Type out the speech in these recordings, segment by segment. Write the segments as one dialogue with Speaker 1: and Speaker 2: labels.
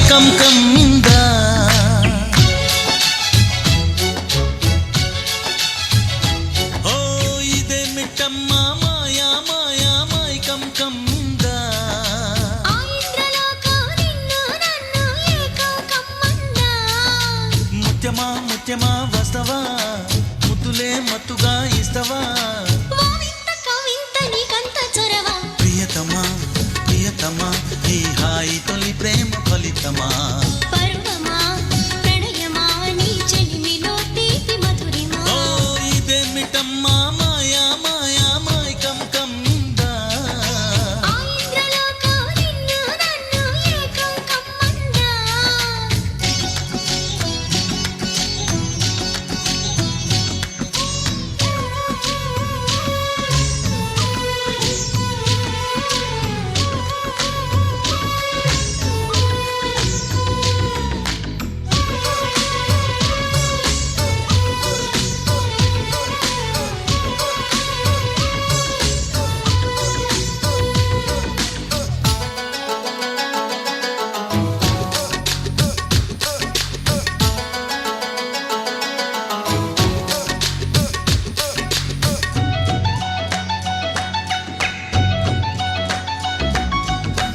Speaker 1: మైకం కమ్మిందా ఓ ఇదేమిటమ్మా మాయా మాయా మైకం కమ్మిందా ముత్యమా ముత్యమా వస్తవా ముద్దులే మత్తుగా ఇస్తవా ప్రియతమా ప్రియతమా ఈ హాయి తొలి ప్రేమ ఫలితమా
Speaker 2: పర్వమా ప్రణయమా నీ చెలిమిలో తీపి మధురిమా
Speaker 1: ఓ ఇదేమిటమ్మా మాయా మాయా మైకం కమ్మిందా
Speaker 2: ఆ ఇంద్రలోకం నిన్ను నన్ను ఏకం కమ్మందా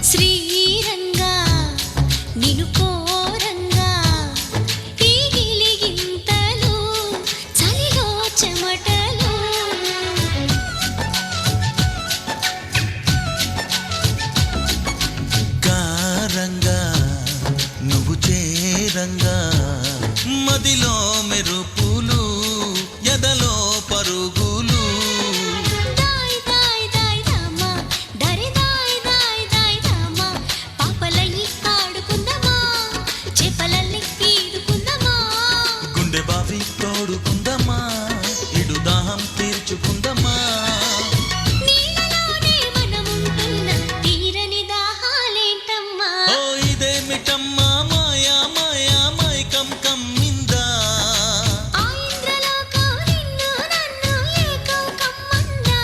Speaker 2: శ్రీరంగా నిను కోరంగా ఈ గిలిగింతలు చలిలో చెమటలు
Speaker 1: గారంగా నువ్వు చేరంగా మదిలో మెరుపులు ఎదలో పరుగులు
Speaker 2: దాయ్ దాయ్ దాయ్ దామా దరి దాయ్ దాయ్ దాయ్ దామా పాపలయ్యి ఆడుకుందామా చేపలల్లి ఈదుకుందామా
Speaker 1: గుండె బావి తోడుకుందమ్మా ఇడు దాహం తీర్చుకుందమ్మా
Speaker 2: నీళ్ళలోనే మనముంటున్న తీరని దాహాలేంటమ్మా
Speaker 1: ఓ ఇదేమిటమ్మా మాయా మాయా మైకం కమ్మిందా
Speaker 2: ఆ ఇంద్రలోకం నిన్ను నన్ను ఏకం కమ్మందా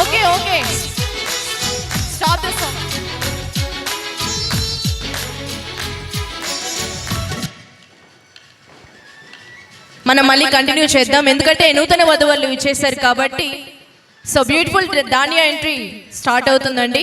Speaker 3: okay okay stop the song. మనం మళ్ళీ కంటిన్యూ చేద్దాం ఎందుకంటే నూతన వధువులు ఇచ్చేసారు కాబట్టి సో బ్యూటిఫుల్ దానియా ఎంట్రీ స్టార్ట్ అవుతుందండి.